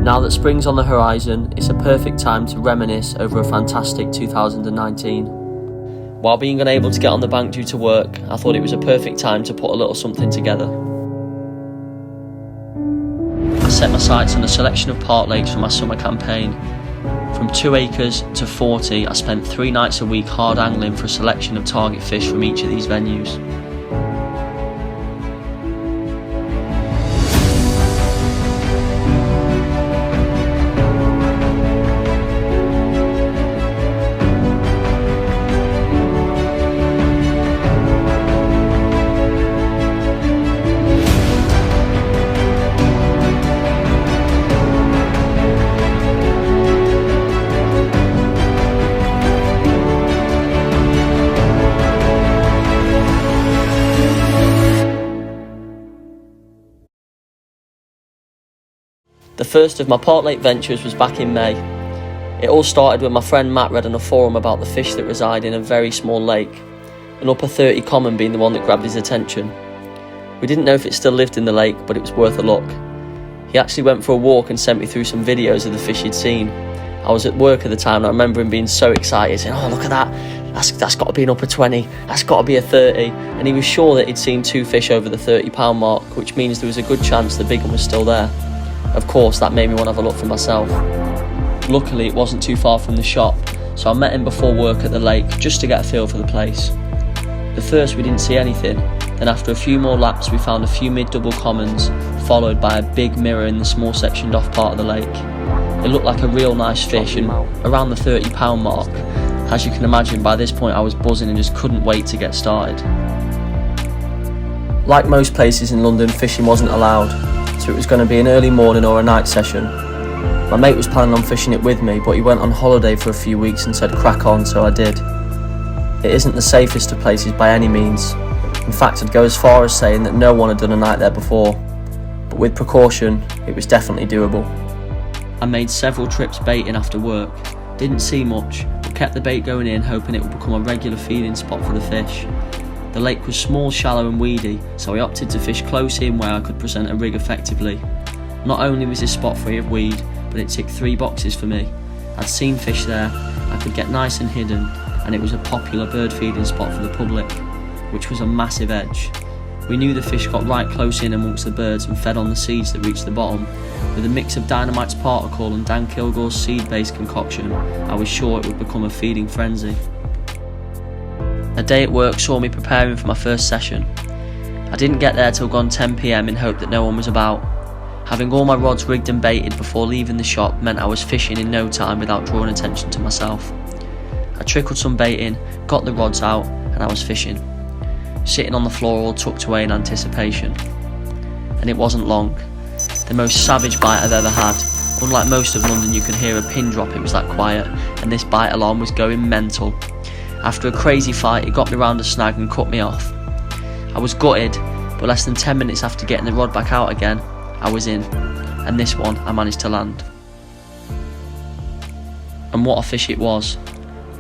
now that spring's on the horizon, it's a perfect time to reminisce over a fantastic 2019. While being unable to get on the bank due to work, I thought it was a perfect time to put a little something together. I set my sights on a selection of park lakes for my summer campaign. From 2 acres to 40, I spent 3 nights a week hard angling for a selection of target fish from each of these venues. The first of my park lake ventures was back in May. It all started when my friend Matt read on a forum about the fish that reside in a very small lake, an upper 30 common being the one that grabbed his attention. We didn't know if it still lived in the lake, but it was worth a look. He actually went for a walk and sent me through some videos of the fish he'd seen. I was at work at the time and I remember him being so excited, saying, "Oh, look at that, that's got to be an upper 20, that's got to be a 30, and he was sure that he'd seen 2 fish over the 30-pound mark, which means there was a good chance the big one was still there. Of course, that made me want to have a look for myself. Luckily, it wasn't too far from the shop, so I met him before work at the lake just to get a feel for the place. At first, we didn't see anything, then after a few more laps, we found a few mid-double commons, followed by a big mirror in the small sectioned off part of the lake. It looked like a real nice fish and around the 30-pound mark. As you can imagine, by this point I was buzzing and just couldn't wait to get started. Like most places in London, fishing wasn't allowed, so it was going to be an early morning or a night session. My mate was planning on fishing it with me, but he went on holiday for a few weeks and said crack on, so I did. It isn't the safest of places by any means. In fact, I'd go as far as saying that no one had done a night there before, but with precaution, it was definitely doable. I made several trips baiting after work, didn't see much, but kept the bait going in, hoping it would become a regular feeding spot for the fish. The lake was small, shallow and weedy, so I opted to fish close in where I could present a rig effectively. Not only was this spot free of weed, but it ticked 3 boxes for me. I'd seen fish there, I could get nice and hidden, and it was a popular bird feeding spot for the public, which was a massive edge. We knew the fish got right close in amongst the birds and fed on the seeds that reached the bottom. With a mix of Dynamite's particle and Dan Kilgore's seed-based concoction, I was sure it would become a feeding frenzy. A day at work saw me preparing for my first session. I didn't get there till gone 10 PM in hope that no one was about. Having all my rods rigged and baited before leaving the shop meant I was fishing in no time without drawing attention to myself. I trickled some bait in, got the rods out, and I was fishing. Sitting on the floor all tucked away in anticipation. And it wasn't long. The most savage bite I've ever had. Unlike most of London, you could hear a pin drop, it was that quiet, and this bite alarm was going mental. After a crazy fight, it got me round a snag and cut me off. I was gutted, but less than 10 minutes after getting the rod back out again, I was in, and this one I managed to land. And what a fish it was.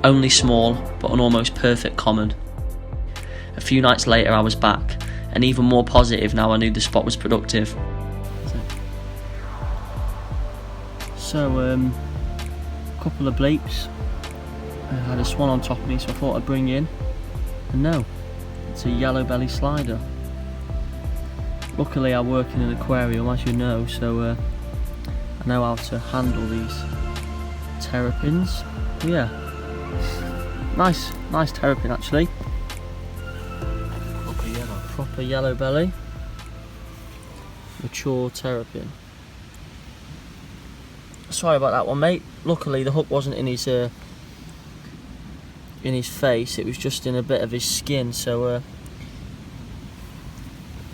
Only small, but an almost perfect common. A few nights later I was back, and even more positive now I knew the spot was productive. So, a couple of bleeps. I had a swan on top of me, so I thought I'd bring in, and no, it's a yellow belly slider. Luckily I work in an aquarium, as you know, so I know how to handle these terrapins. But yeah, nice terrapin actually. Proper yellow belly, mature terrapin. Sorry about that one, mate. Luckily the hook wasn't in his face, it was just in a bit of his skin, so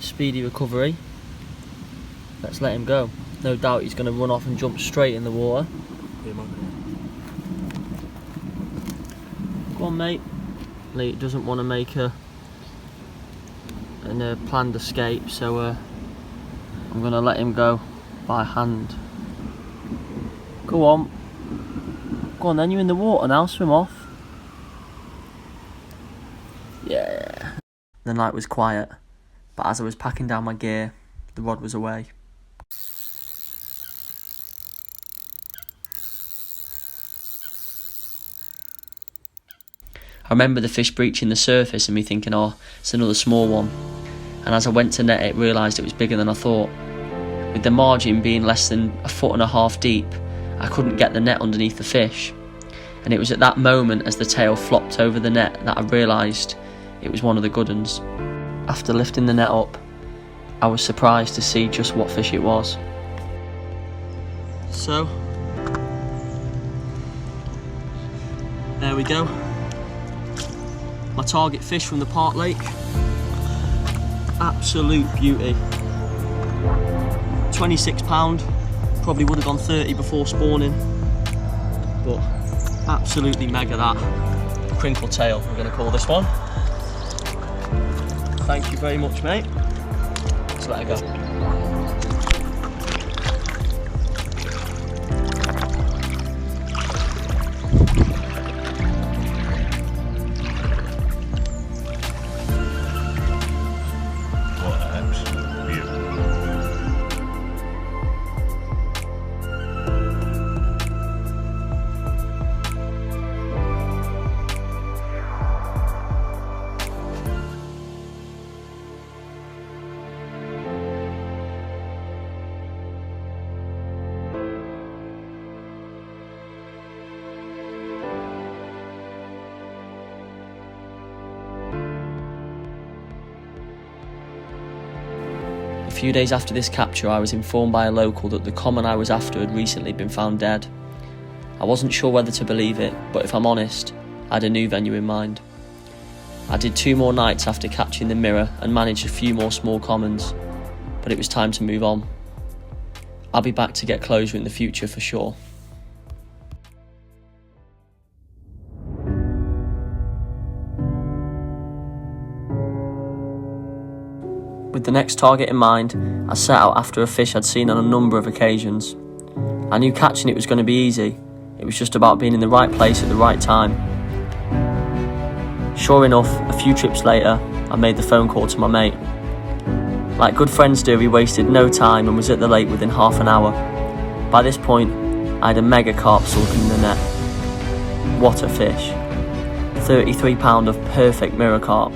speedy recovery. Let's let him go. No doubt he's going to run off and jump straight in the water. Go on, mate. Lee doesn't want to make a planned escape, so I'm going to let him go by hand. Go on. Go on then, you're in the water now, swim off. Yeah. The night was quiet, but as I was packing down my gear, the rod was away. I remember the fish breaching the surface and me thinking, oh, it's another small one. And as I went to net it, realised it was bigger than I thought. With the margin being less than 1.5 foot deep, I couldn't get the net underneath the fish. And it was at that moment, as the tail flopped over the net, that I realised it was one of the good ones. After lifting the net up, I was surprised to see just what fish it was. So, there we go. My target fish from the Park Lake. Absolute beauty. 26 pound, probably would have gone 30 before spawning, but absolutely mega that. Crinkle tail, we're going to call this one. Thank you very much, mate. Let's let her go. A few days after this capture, I was informed by a local that the common I was after had recently been found dead. I wasn't sure whether to believe it, but if I'm honest, I had a new venue in mind. I did 2 more nights after catching the mirror and managed a few more small commons, but it was time to move on. I'll be back to get closure in the future for sure. With the next target in mind, I set out after a fish I'd seen on a number of occasions. I knew catching it was going to be easy, it was just about being in the right place at the right time. Sure enough, a few trips later, I made the phone call to my mate. Like good friends do, he wasted no time and was at the lake within half an hour. By this point, I had a mega carp sulking in the net. What a fish. 33 pound of perfect mirror carp.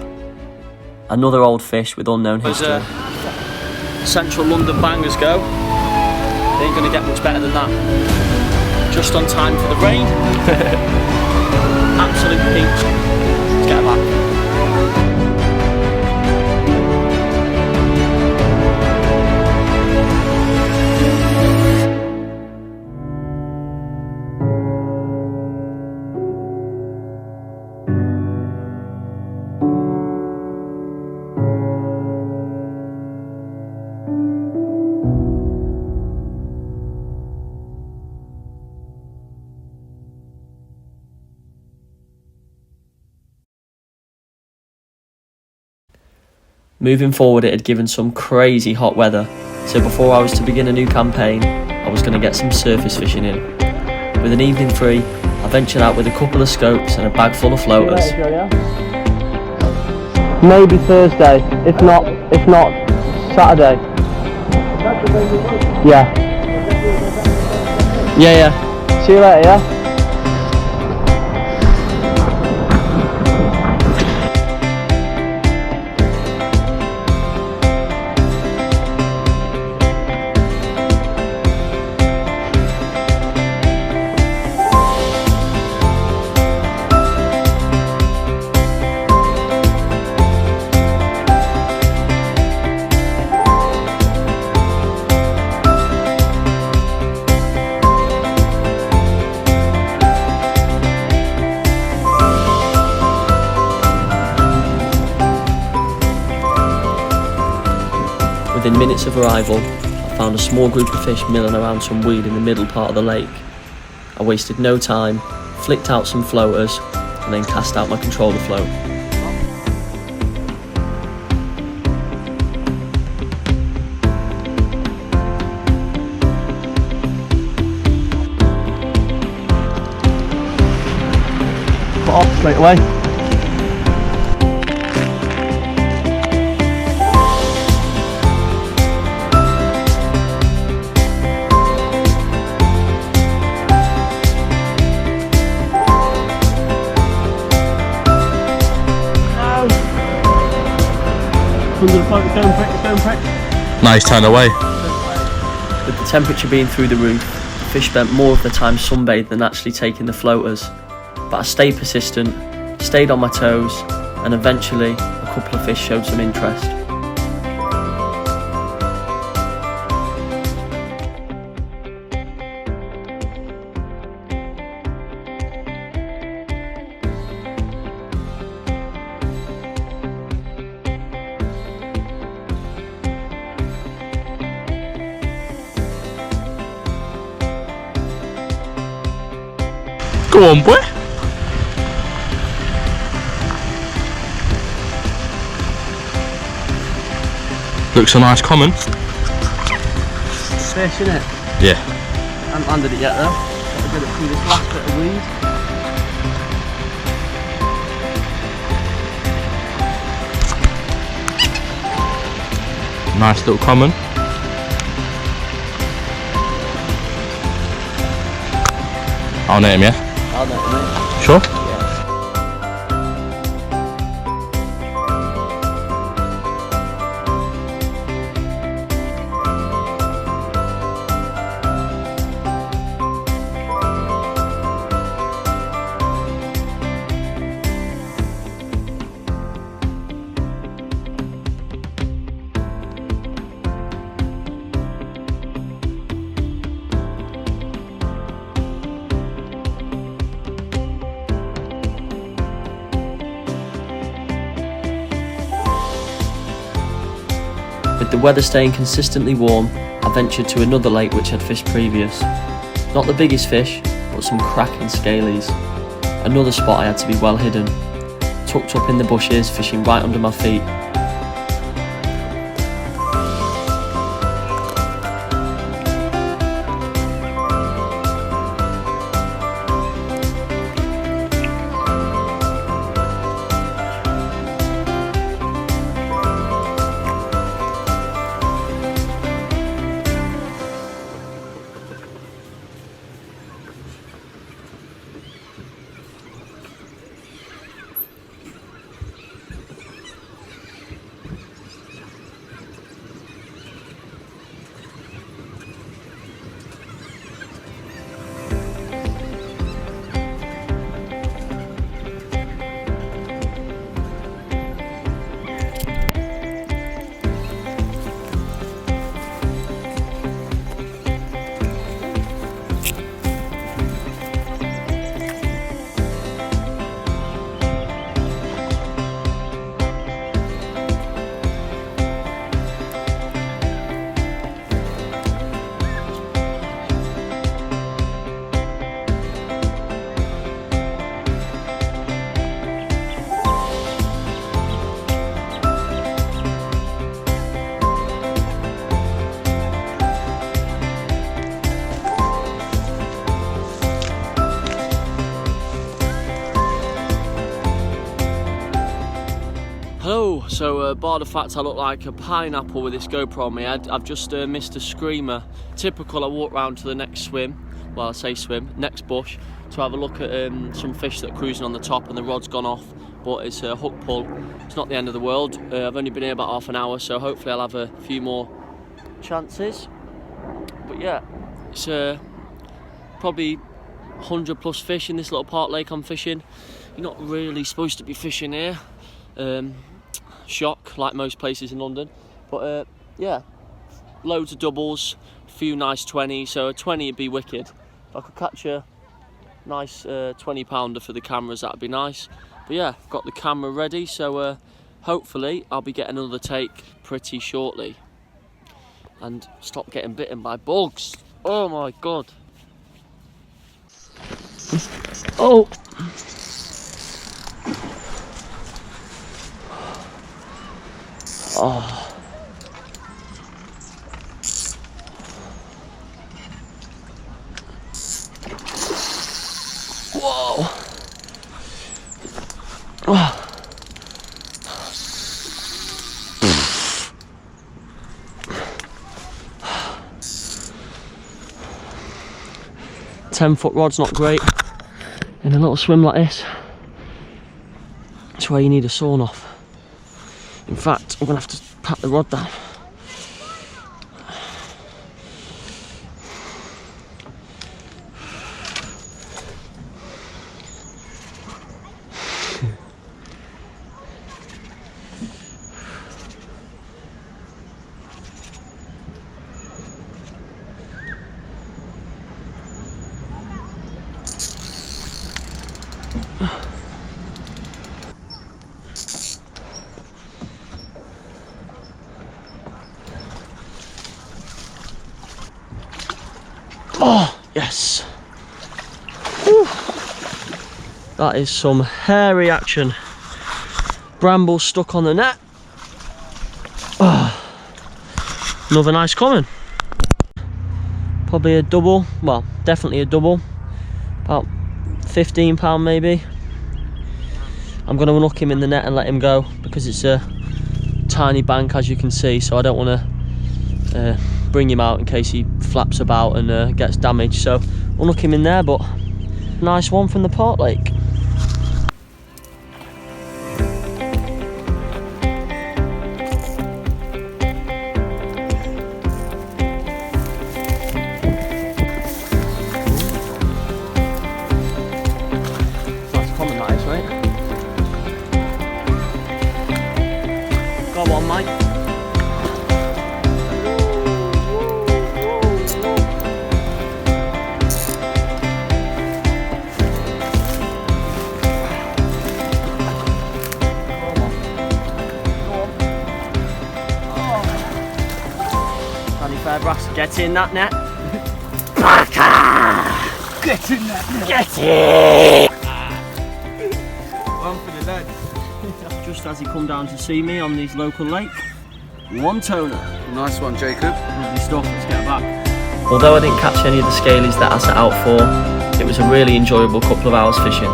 Another old fish with unknown history. Central London bangers go. They ain't gonna get much better than that. Just on time for the rain. Absolute peach. Let's get her back. Moving forward, it had given some crazy hot weather, so before I was to begin a new campaign, I was going to get some surface fishing in. With an evening free, I ventured out with a couple of scopes and a bag full of floaters. Maybe Thursday, if not Saturday. Yeah. Yeah. See you later, yeah? Within minutes of arrival, I found a small group of fish milling around some weed in the middle part of the lake. I wasted no time, flicked out some floaters, and then cast out my controller float. Put off straight away. under the boat, don't prick. No, he's turned away. With the temperature being through the roof, the fish spent more of the time sunbathed than actually taking the floaters. But I stayed persistent, stayed on my toes, and eventually a couple of fish showed some interest. Go on, boy. Looks a nice common. Fish, innit? Yeah. I haven't landed it yet though. Got to get it through this last bit of weed. Nice little common. I'll net him, yeah? I'll net him, mate. Sure? With the weather staying consistently warm, I ventured to another lake which had fished previous. Not the biggest fish, but some cracking scalies. Another spot I had to be well hidden. Tucked up in the bushes, fishing right under my feet. Hello, so bar the fact I look like a pineapple with this GoPro on my head, I've just missed a screamer. Typical, I walk round to the next swim, well I say swim, next bush, to have a look at some fish that are cruising on the top and the rod's gone off, but it's a hook pull. It's not the end of the world. I've only been here about half an hour, so hopefully I'll have a few more chances. But yeah, it's probably 100 plus fish in this little park lake I'm fishing. You're not really supposed to be fishing here. Shock, like most places in London, but yeah, loads of doubles, a few nice 20s, so a 20 would be wicked. If I could catch a nice 20 pounder for the cameras, that'd be nice. But yeah, I've got the camera ready, so hopefully I'll be getting another take pretty shortly. And stop getting bitten by bugs. Oh my god. Oh! Oh. Whoa. Oh. 10-foot rod's not great in a little swim like this. It's where you need a sawn off. In fact, I'm gonna have to pat the rod down. Oh, yes. Whew. That is some hairy action. Bramble stuck on the net. Oh, another nice common. Probably a double, well, definitely a double. About £15 maybe. I'm going to unhook him in the net and let him go because it's a tiny bank, as you can see, so I don't want to bring him out in case he flaps about and gets damaged. So unhook him in there, but nice one from the Port Lake. Nice common that is, right? Go on, mate. Brass, get in that net. Get in that net. Get in! One for the lads. Just as he come down to see me on this local lake, one toner. Nice one, Jacob. Lovely stuff, let's get back. Although I didn't catch any of the scalies that I set out for, it was a really enjoyable couple of hours fishing.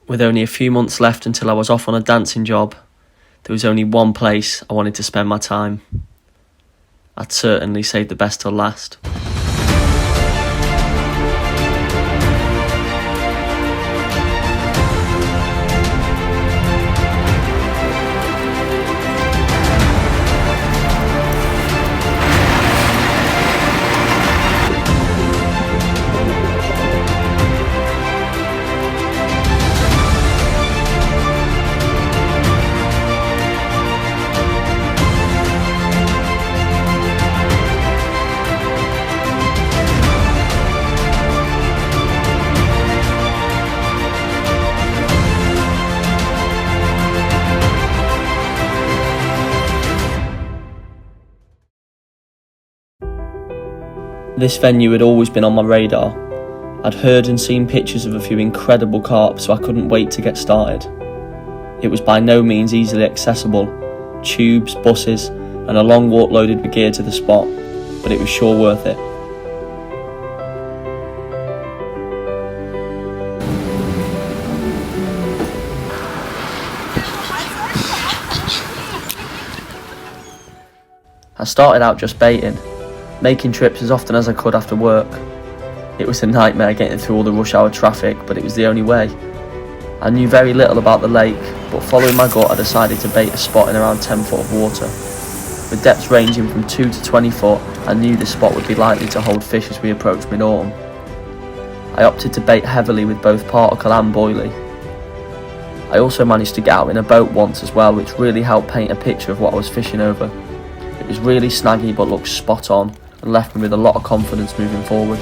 With only a few months left until I was off on a dancing job, there was only one place I wanted to spend my time. I'd certainly saved the best till last. This venue had always been on my radar. I'd heard and seen pictures of a few incredible carp, so I couldn't wait to get started. It was by no means easily accessible, tubes, buses and a long walk loaded with gear to the spot, but it was sure worth it. I started out just baiting, making trips as often as I could after work. It was a nightmare getting through all the rush hour traffic, but it was the only way. I knew very little about the lake, but following my gut I decided to bait a spot in around 10 foot of water. With depths ranging from 2 to 20 foot, I knew this spot would be likely to hold fish as we approached mid-autumn. I opted to bait heavily with both particle and boilie. I also managed to get out in a boat once as well, which really helped paint a picture of what I was fishing over. It was really snaggy but looked spot on and left me with a lot of confidence moving forward.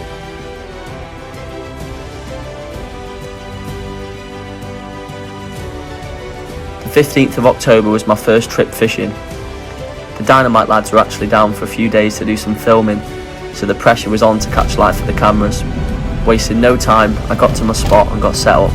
The 15th of October was my first trip fishing. The Dynamite lads were actually down for a few days to do some filming, so the pressure was on to catch light for the cameras. Wasting no time, I got to my spot and got set up.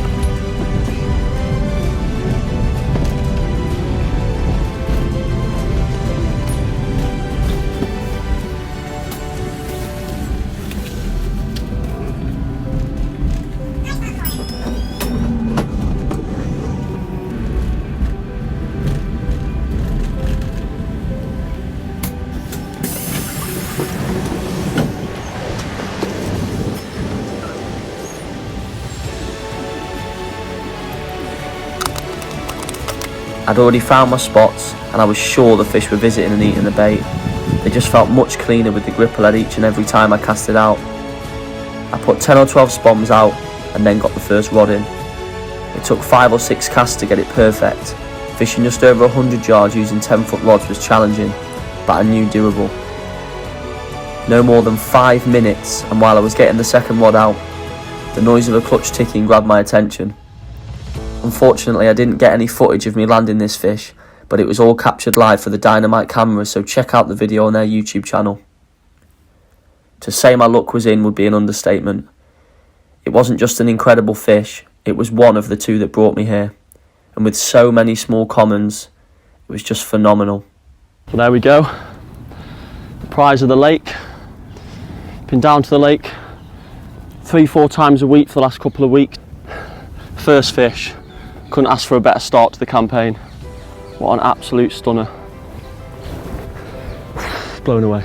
I'd already found my spots and I was sure the fish were visiting and eating the bait. They just felt much cleaner with the grip I had each and every time I cast it out. I put 10 or 12 spoms out and then got the first rod in. It took 5 or 6 casts to get it perfect. Fishing just over 100 yards using 10-foot rods was challenging, but I knew doable. No more than 5 minutes, and while I was getting the second rod out, the noise of a clutch ticking grabbed my attention. Unfortunately, I didn't get any footage of me landing this fish, but it was all captured live for the Dynamite cameras, so check out the video on their YouTube channel. To say my luck was in would be an understatement. It wasn't just an incredible fish, it was one of the 2 that brought me here. And with so many small commons, it was just phenomenal. Well, there we go. The prize of the lake. Been down to the lake 3-4 times a week for the last couple of weeks. First fish. Couldn't ask for a better start to the campaign. What an absolute stunner. Blown away.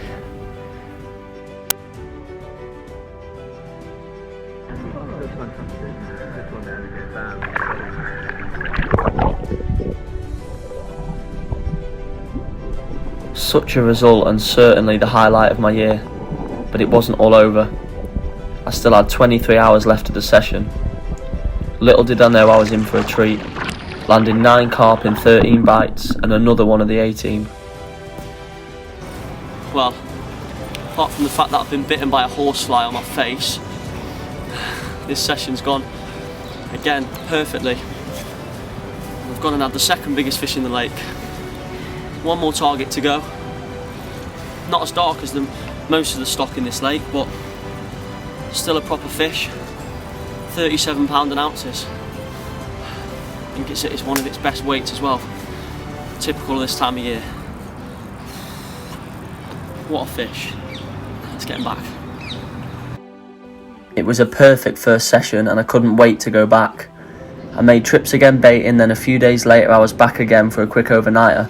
Such a result, and certainly the highlight of my year, but it wasn't all over. I still had 23 hours left of the session. Little did I know I was in for a treat, landing 9 carp in 13 bites and another one of the 18. Well, apart from the fact that I've been bitten by a horsefly on my face, this session's gone again perfectly. We've gone and had the second biggest fish in the lake. One more target to go. Not as dark as most of the stock in this lake, but still a proper fish. 37 pound an ounces. I think it's one of its best weights as well. Typical of this time of year. What a fish. Let's get him back. It was a perfect first session and I couldn't wait to go back. I made trips again baiting, then a few days later I was back again for a quick overnighter.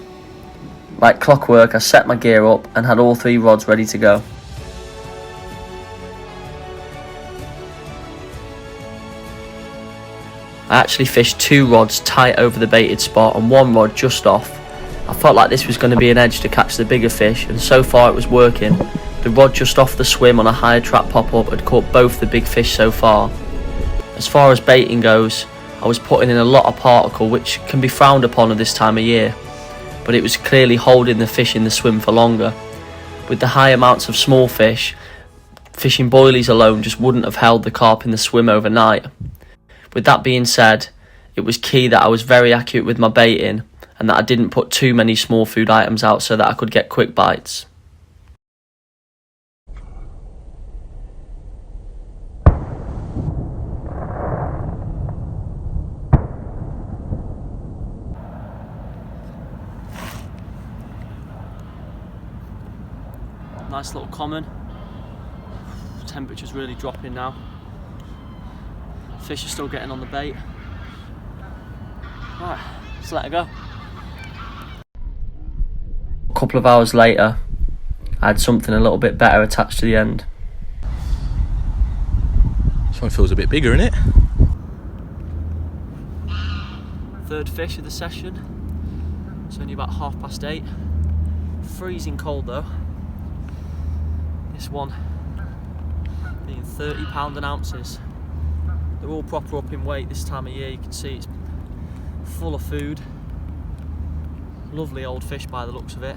Like clockwork, I set my gear up and had all 3 rods ready to go. I actually fished 2 rods tight over the baited spot and 1 rod just off. I felt like this was going to be an edge to catch the bigger fish, and so far it was working. The rod just off the swim on a higher trap pop-up had caught both the big fish so far. As far as baiting goes, I was putting in a lot of particle, which can be frowned upon at this time of year, but it was clearly holding the fish in the swim for longer. With the high amounts of small fish, fishing boilies alone just wouldn't have held the carp in the swim overnight. With that being said, it was key that I was very accurate with my baiting and that I didn't put too many small food items out so that I could get quick bites. Nice little common. Temperature's really dropping now. Fish are still getting on the bait. Right, let's let it go. A couple of hours later, I had something a little bit better attached to the end. This one feels a bit bigger, innit? Third fish of the session. It's only about 8:30. Freezing cold though. This one being 30 pound an ounces. They're all proper up in weight this time of year. You can see it's full of food. Lovely old fish by the looks of it.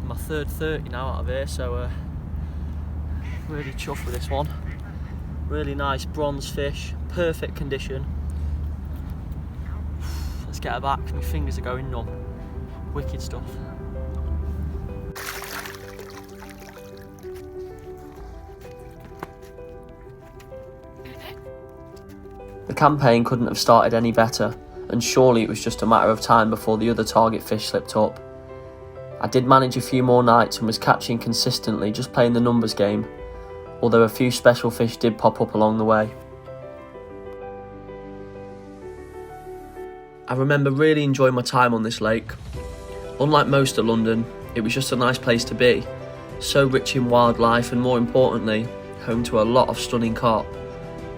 My third 30 now out of here, so really chuffed with this one. Really nice bronze fish, perfect condition. Let's get her back. My fingers are going numb. Wicked stuff. The campaign couldn't have started any better, and surely it was just a matter of time before the other target fish slipped up. I did manage a few more nights and was catching consistently, just playing the numbers game, although a few special fish did pop up along the way. I remember really enjoying my time on this lake. Unlike most of London, it was just a nice place to be, so rich in wildlife and, more importantly, home to a lot of stunning carp,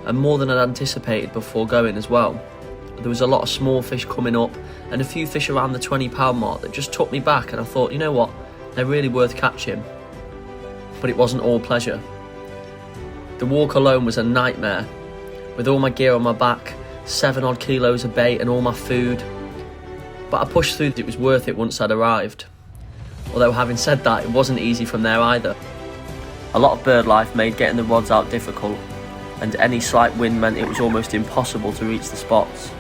and more than I'd anticipated before going as well. there was a lot of small fish coming up and a few fish around the 20-pound mark that just took me back, and I thought, you know what, they're really worth catching. But it wasn't all pleasure. The walk alone was a nightmare, with all my gear on my back, 7 odd kilos of bait and all my food. But I pushed through. It was worth it once I'd arrived. Although having said that, it wasn't easy from there either. A lot of bird life made getting the rods out difficult, and any slight wind meant it was almost impossible to reach the spots.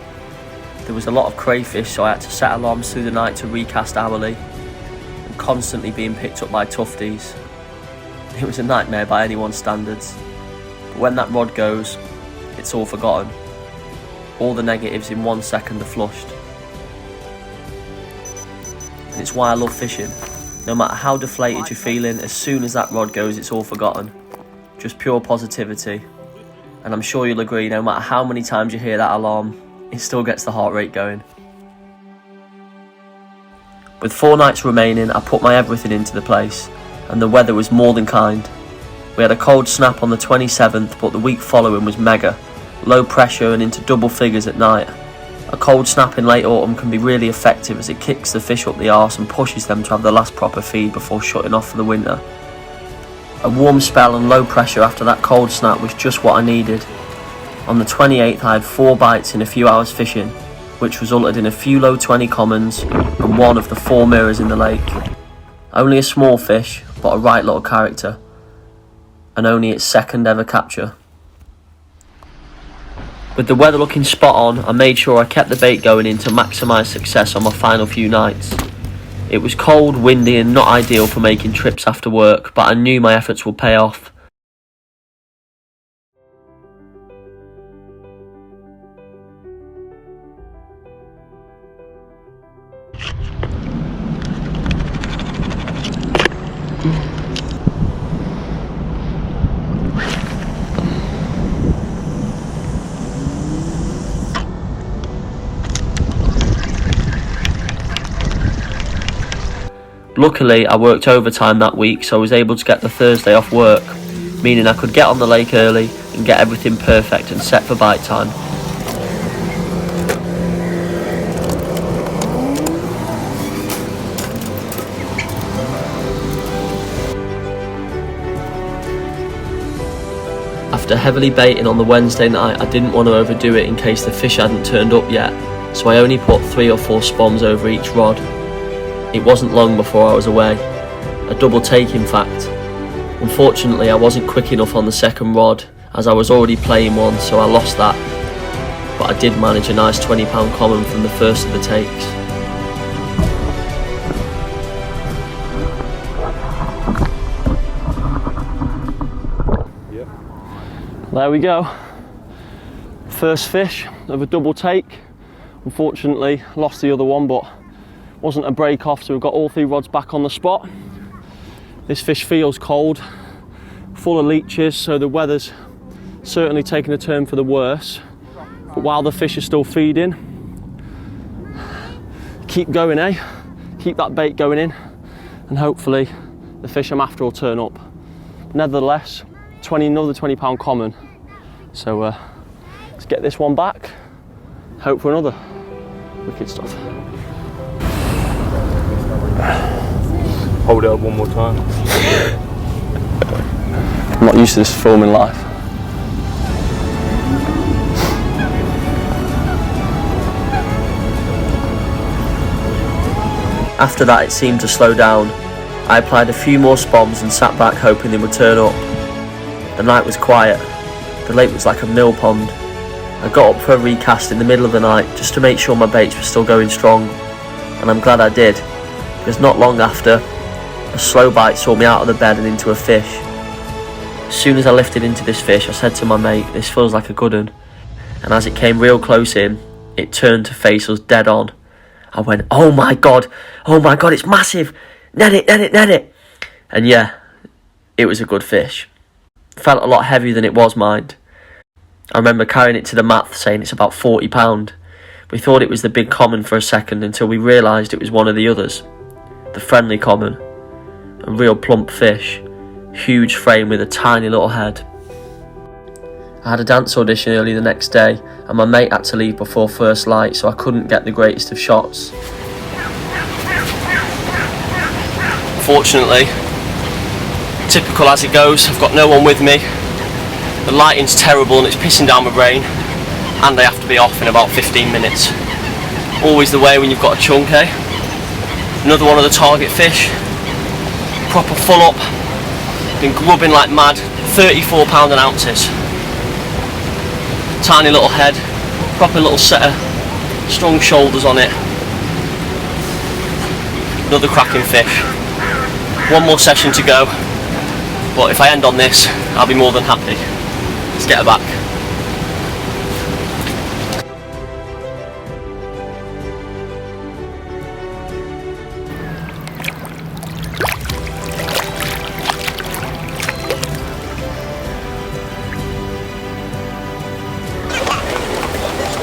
There was a lot of crayfish, so I had to set alarms through the night to recast hourly, and constantly being picked up by tufties. It was a nightmare by anyone's standards. But when that rod goes, it's all forgotten. All the negatives in 1 second are flushed. And it's why I love fishing. No matter how deflated you're feeling, as soon as that rod goes, it's all forgotten. Just pure positivity. And I'm sure you'll agree, no matter how many times you hear that alarm, it still gets the heart rate going. With 4 nights remaining, I put my everything into the place, and the weather was more than kind. We had a cold snap on the 27th, but the week following was mega. Low pressure and into double figures at night. A cold snap in late autumn can be really effective as it kicks the fish up the arse and pushes them to have the last proper feed before shutting off for the winter. A warm spell and low pressure after that cold snap was just what I needed. On the 28th I had 4 bites in a few hours fishing, which resulted in a few low 20 commons and 1 of the 4 mirrors in the lake. Only a small fish, but a right little character. And only its 2nd ever capture. With the weather looking spot on, I made sure I kept the bait going in to maximise success on my final few nights. It was cold, windy and not ideal for making trips after work, but I knew my efforts would pay off. Luckily, I worked overtime that week, so I was able to get the Thursday off work, meaning I could get on the lake early and get everything perfect and set for bite time. After heavily baiting on the Wednesday night, I didn't want to overdo it in case the fish hadn't turned up yet, so I only put 3 or 4 spoms over each rod. It wasn't long before I was away, a double take in fact. Unfortunately I wasn't quick enough on the 2nd rod, as I was already playing one, so I lost that. But I did manage a nice 20-pound common from the first of the takes. There we go. First fish of a double take. Unfortunately lost the other one, but wasn't a break off, so we've got all 3 rods back on the spot. This fish feels cold, full of leeches, so the weather's certainly taken a turn for the worse. But while the fish are still feeding, keep going, eh? Keep that bait going in, and hopefully the fish I'm after will turn up. Nevertheless, another 20-pound common. So let's get this one back, hope for another. Wicked stuff. Hold it up one more time. I'm not used to this filming live. After that it seemed to slow down. I applied a few more spoms and sat back hoping they would turn up. The night was quiet. The lake was like a mill pond. I got up for a recast in the middle of the night just to make sure my baits were still going strong. And I'm glad I did, because not long after, a slow bite saw me out of the bed and into a fish. As soon as I lifted into this fish, I said to my mate, "This feels like a good one." And as it came real close in, it turned to face us dead on. I went, oh my god, it's massive, net it. And yeah, it was a good fish. Felt a lot heavier than it was mined. I remember carrying it to the mat saying it's about 40 pound. We thought it was the big common for a second until we realised it was one of the others. The friendly common. A real plump fish. Huge frame with a tiny little head. I had a dance audition early the next day and my mate had to leave before first light, so I couldn't get the greatest of shots. Fortunately, typical as it goes, I've got no one with me. The lighting's terrible and it's pissing down my brain, and I have to be off in about 15 minutes. Always the way when you've got a chunk, eh? Another one of the target fish. Proper full up. Been grubbing like mad. 34 pound an ounces. Tiny little head. Proper little set of strong shoulders on it. Another cracking fish. One more session to go. But if I end on this, I'll be more than happy. Let's get her back.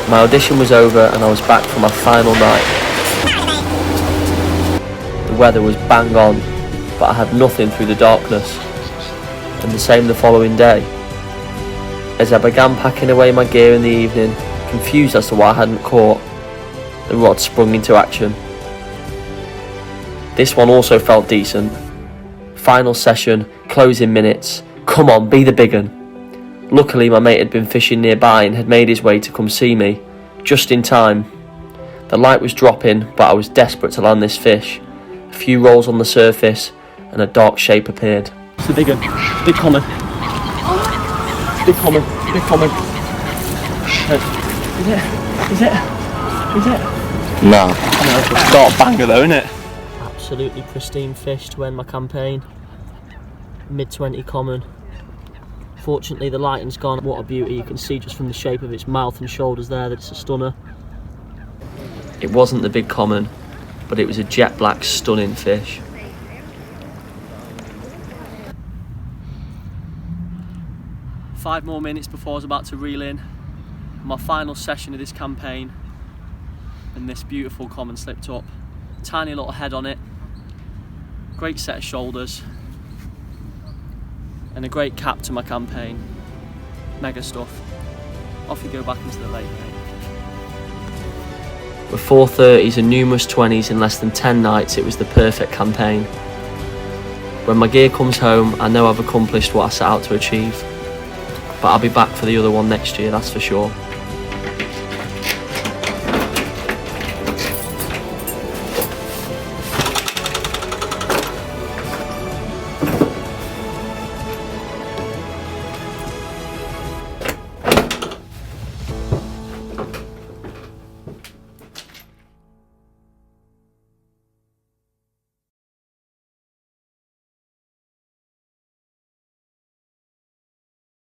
My audition was over and I was back for my final night. The weather was bang on, but I had nothing through the darkness, and the same the following day. As I began packing away my gear in the evening, confused as to why I hadn't caught, the rod sprung into action. This one also felt decent. Final session, closing minutes, come on, be the big un. Luckily my mate had been fishing nearby and had made his way to come see me, just in time. The light was dropping, but I was desperate to land this fish. A few rolls on the surface and a dark shape appeared. It's the big one. Big common. Big common. Big common. Is it? No. It's a dark banger though, isn't it? Absolutely pristine fish to end my campaign. Mid-20 common. Fortunately the lighting's gone. What a beauty. You can see just from the shape of its mouth and shoulders there that it's a stunner. It wasn't the big common, but it was a jet black stunning fish. Five more minutes before I was about to reel in my final session of this campaign, and this beautiful common slipped up. Tiny little head on it, great set of shoulders, and a great cap to my campaign. Mega stuff. Off you go back into the lake, mate. With 430s and numerous 20s in less than 10 nights, it was the perfect campaign. When my gear comes home, I know I've accomplished what I set out to achieve. But I'll be back for the other one next year, that's for sure.